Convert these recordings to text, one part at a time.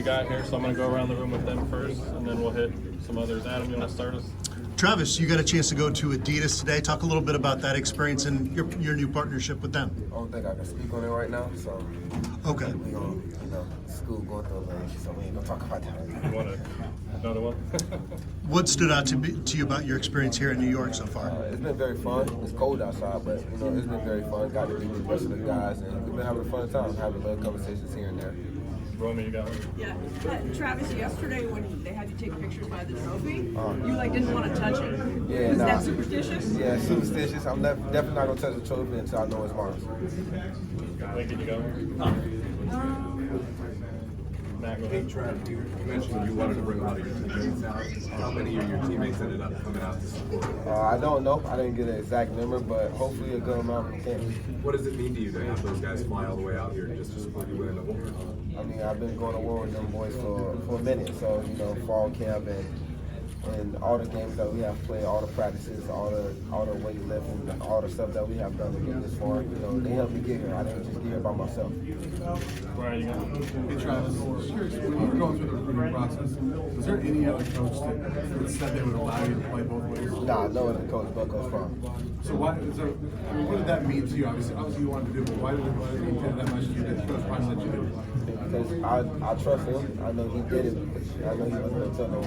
We got here, so I'm going to go around the room with them first, and then we'll hit some others. Adam, you want to start us? Travis, you got a chance to go to Adidas today. Talk a little bit about that experience and your new partnership with them. I don't think I can speak on it right now, so Okay. we gonna, school going through a little, so we ain't gonna talk about that. You want another one? What stood out to you about your experience here in New York so far? It's been very fun. It's cold outside, but it's been very fun. Got to meet with the rest of the guys, and we've been having a fun time, having little conversations here and there. Romy, you got one? Yeah. Travis, yesterday when they had you take pictures by the trophy, you didn't want to touch it. Yeah, Is that superstitious? Yeah, superstitious. I'm definitely not gonna touch the trophy until I know it's mine. Lincoln, you got one? Matt, go ahead. Trav, you mentioned you wanted to bring a lot of your teammates out. How many of your teammates ended up coming out to support? I don't know. I didn't get an exact number, but hopefully a good amount of them. What does it mean to you to have those guys fly all the way out here just to support you winning the war? I mean, I've been going to war with them boys for a minute. So, fall camp and all the games that we have played, all the practices, all the weightlifting, all the stuff that we have done to get this far, they helped me get here. I didn't just get here by myself. Brian, you got one? Hey Travis, just curious, when you were going through the recruiting process, was there any other coach that said they would allow you to play both ways? Nah, no other coach but Coach Farm. So what did that mean to you? Obviously you wanted to do it, but why did it mean that much to you that Coach Farm let you do it? Because I trust him. I know he did it. I know he wasn't going to tell no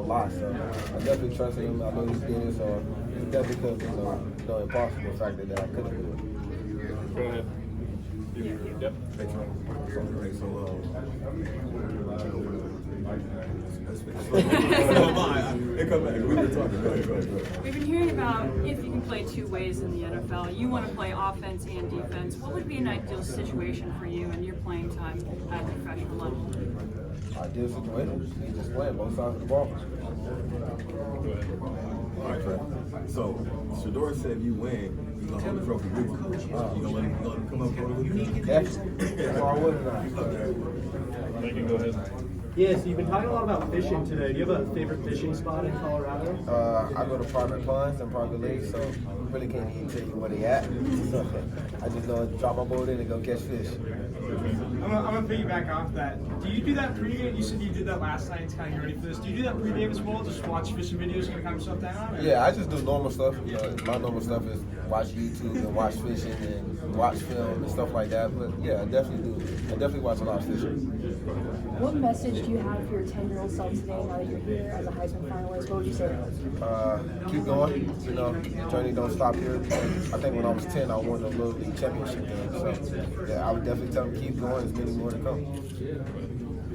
lie. So I definitely trust him. I know he did it. So it definitely could no impossible factor that I couldn't do it. Go ahead. Yep. Hey, Trav. We've been hearing about if you can play two ways in the NFL. You want to play offense and defense. What would be an ideal situation for you and your playing time at the professional level? Ideal situation. He's just playing both sides of the ball. Go ahead. All right, Trey. So, Shador said you win, you're going to hold the trophy with you. You going to let him come up with you? Definitely. That's all I would have. Lincoln, go ahead. Yeah, so you've been talking a lot about fishing today. Do you have a favorite fishing spot in Colorado? I go to private ponds and private lakes, so I really can't even tell you where they at. So I just know drop my boat in and go catch fish. I'm gonna piggyback off that. Do you do that pregame? You said you did that last night to kind of get ready for this. Do you do that pregame as well? Just watch fishing videos and kind of stuff down? Or? Yeah, I just do normal stuff. My normal stuff is watch YouTube and watch fishing and watch film and stuff like that. But yeah, I definitely do. I definitely watch a lot of fishing. What message do you have for your 10-year-old self today now that you're here as a Heisman finalist? What would you say to them? Keep going. The journey don't stop here. I think when I was 10, I won the Little League championship game. So yeah, I would definitely tell them keep going. There's many more to come.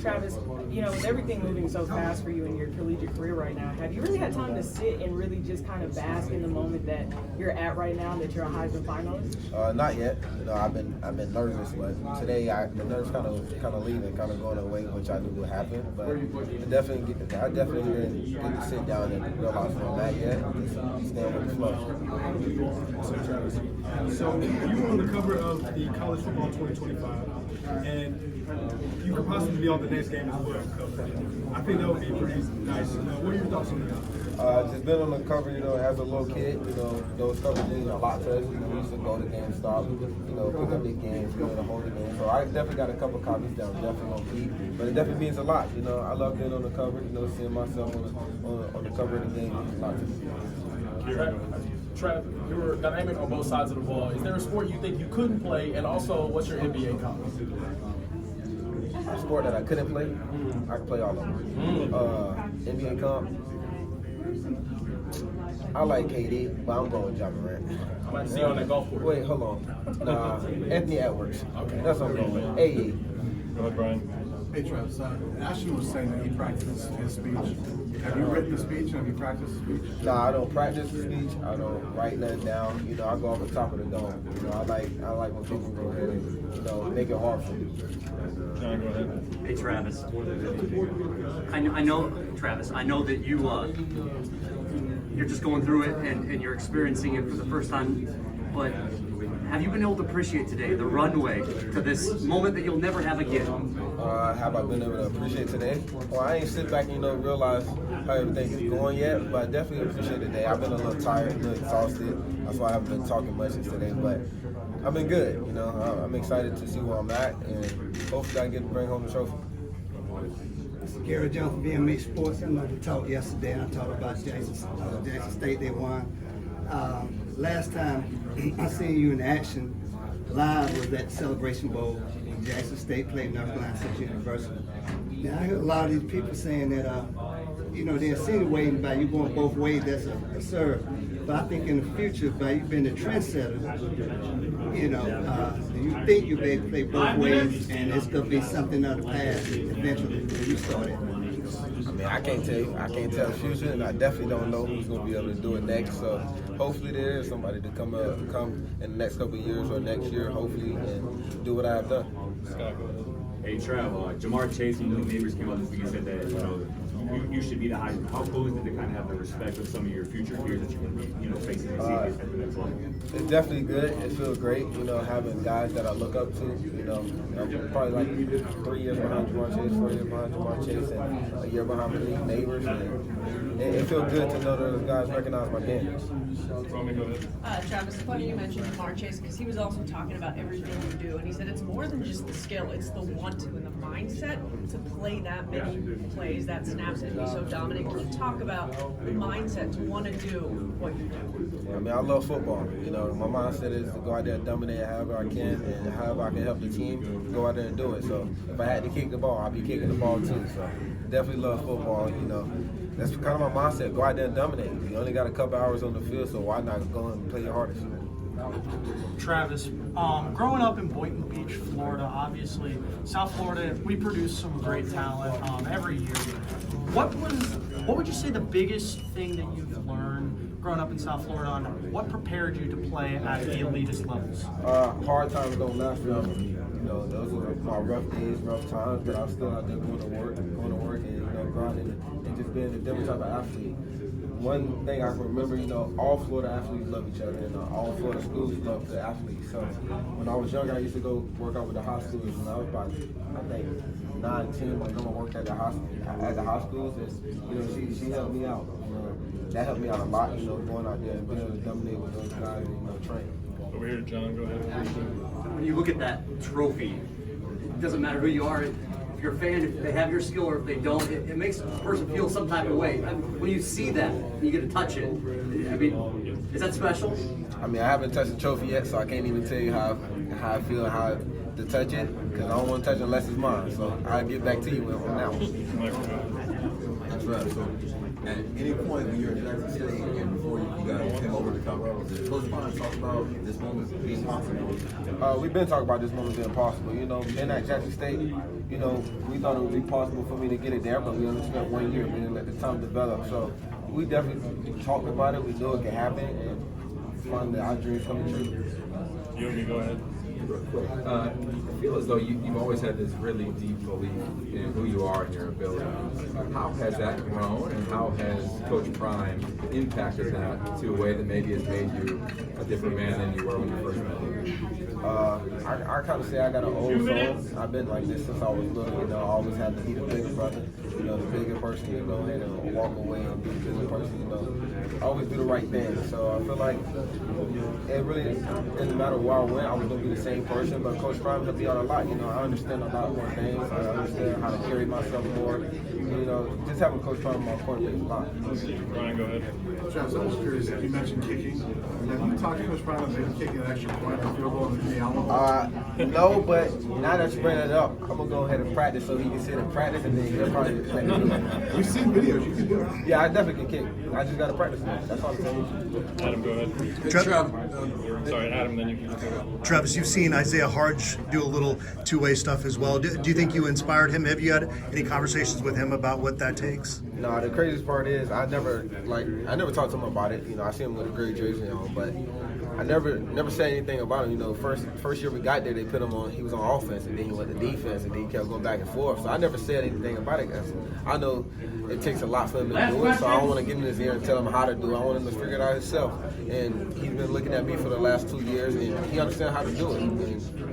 Travis, with everything moving so fast for you in your collegiate career right now, have you really had time to sit and really just kind of bask in the moment that you're at right now, that you're a Heisman finalist? Not yet. I've been nervous, but today the nerves kind of leaving, kind of going away, which I knew would happen. But I definitely didn't get to sit down and realize where I'm at yet. Just stand with the flow. So you were on the cover of the College Football 2025, and you could possibly be on the next game as well. I think that would be pretty nice. What are your thoughts on that? Just been on the cover, as a little kid, those covers mean a lot to us. We used to go to GameStop, pick up big games, to hold the game. So I definitely got a couple copies that I'm definitely gonna keep. But it definitely means a lot. I love being on the cover, seeing myself on the cover of the game means a lot to me. Trev, you're dynamic on both sides of the ball. Is there a sport you think you couldn't play? And also, what's your NBA comp? A sport that I couldn't play, I can play all of them. NBA comp, I like KD, but I'm going with John Morant. I might see you on that golf course. Wait, hold on. Nah, Anthony Edwards. Okay. That's what I'm going with. AE. Go ahead, Brian. Hey Travis, Ashton was saying that he practices his speech. Have you written the speech? Have you practiced the speech? Nah, I don't practice the speech. I don't write nothing down. I go off the top of the dome. I like when people go ahead and make it hard for me. John, go ahead. Hey Travis, I know Travis. I know that you're just going through it and you're experiencing it for the first time. But have you been able to appreciate today the runway to this moment that you'll never have again? Have I been able to appreciate today? Well, I ain't sit back and realize how everything is going yet, but I definitely appreciate today. I've been a little tired, a little exhausted. That's why I haven't been talking much today, but I've been good. I'm excited to see where I'm at, and hopefully I get to bring home the trophy. Gary Jones from VMH Sports. I know we talked yesterday, and I talked about Jackson State. They won. Last time I seen you in action live was at Celebration Bowl when Jackson State played North Carolina State University. Now I heard a lot of these people saying that they're insinuating by you going both ways. That's absurd. But I think in the future, by you being the trendsetter, do you think you'll be able to play both ways, and it's going to be something of the past eventually when you start it? I mean, I can't tell you. I can't tell the future, and I definitely don't know who's going to be able to do it next. So hopefully there is somebody to come in the next couple of years or next year, hopefully, and do what I have done. Hey, Trav, Jamar Chase and Luke Neighbors came out this week and said that, you should be the Heisman. How cool is it to kind of have the respect of some of your future peers that you're going to be, facing and seeing at the next level? It's definitely good. It feels great, having guys that I look up to. I'm probably like 3 years behind Jamar Chase, 4 years behind Jamar Chase, and a year behind Luke Neighbors. And it feels good to know that those guys recognize my game. Travis, it's funny you mentioned Jamar Chase because he was also talking about everything you do, and he said it's more than just the skill, it's the want to and the mindset to play that many plays, that snaps, and be so dominant. Can you talk about the mindset to want to do what you do? I mean, I love football. My mindset is to go out there and dominate however I can, and however I can help the team, go out there and do it. So if I had to kick the ball, I'd be kicking the ball too. So definitely love football. That's kind of my mindset. Go out there and dominate. You only got a couple hours on the field, so why not go and play your hardest? Travis, growing up in Boynton Beach, Florida, obviously, South Florida, we produce some great talent every year. What would you say the biggest thing that you've learned growing up in South Florida on what prepared you to play at the elitist levels? Hard times don't last forever. Those are my rough days, rough times, but I'm still out there going to work and grinding and just being a different type of athlete. One thing I can remember, all Florida athletes love each other, and all Florida schools love the athletes. So when I was younger, I used to go work out with the high schools, and I was about, I think, 9, 10. My grandma worked at the high schools, and she helped me out. That helped me out a lot. Going out there and being able to dominate with those guys and train. Over here, John. Go ahead. When you look at that trophy, it doesn't matter who you are. If you're a fan, if they have your skill or if they don't, it makes a person feel some type of way. When you see that, you get to touch it. I mean, is that special? I mean, I haven't touched the trophy yet, so I can't even tell you how I feel and how to touch it, because I don't want to touch it unless it's mine. So I'll get back to you on that one. That's right. So at any point when you're in Jackson State and before you guys came over to cover, Coach Prime talk about this moment being possible? We've been talking about this moment being possible. Being at Jackson State, we thought it would be possible for me to get it there, but we only spent 1 year. We didn't let the time develop. So we definitely talked about it. We knew it could happen, and fun that our dreams coming true. Yogi, go ahead. I feel as though you've always had this really deep belief in who you are and your ability. How has that grown, and how has Coach Prime impacted that to a way that maybe has made you a different man than you were when you first met him? I kind of say I got an old soul. I've been like this since I was little. I always had to be the bigger brother, the bigger person to go ahead and walk away and be the bigger person. Always do the right thing. So I feel like it really didn't matter where I went. I was going to be the same person, but Coach Prime helped me out a lot. I understand a lot more things. I understand how to carry myself more. Just having Coach Prime on my court makes a lot. Brian, go ahead. Travis, I was curious, you mentioned kicking. Have you talked to Coach Prime about kicking an extra point or field goal in the Alamo? No, but now that you bring it up, I'm going to go ahead and practice so he can sit and practice, and then he'll probably let me do it. You've seen videos, you can do it. Yeah, I definitely can kick. I just got to practice now. That's all I'm saying. Adam, go ahead. Sorry, Adam, then you can go. Travis, you've seen Isaiah Harge do a little two-way stuff as well. Do you think you inspired him? Have you had any conversations with him about what that takes? No, the craziest part is I never talked to him about it. I see him with a great jersey on, but I never said anything about him. First year we got there, they put him on. He was on offense, and then he went to defense, and then he kept going back and forth. So I never said anything about it. I know it takes a lot for him to do it, so I don't want to get in his ear and tell him how to do it. I want him to figure it out himself. And he's been looking at me for the last 2 years, and he understands how to do it. And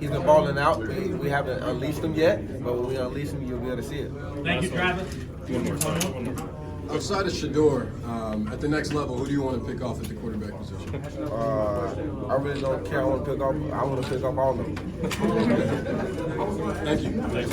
he's been balling out. We haven't unleashed him yet, but when we unleash him, you'll be able to see it. Thank you, Travis. One more. Outside of Shador, at the next level, who do you want to pick off at the quarterback position? I really don't care. I want to pick off all of them. Thank you. Thanks,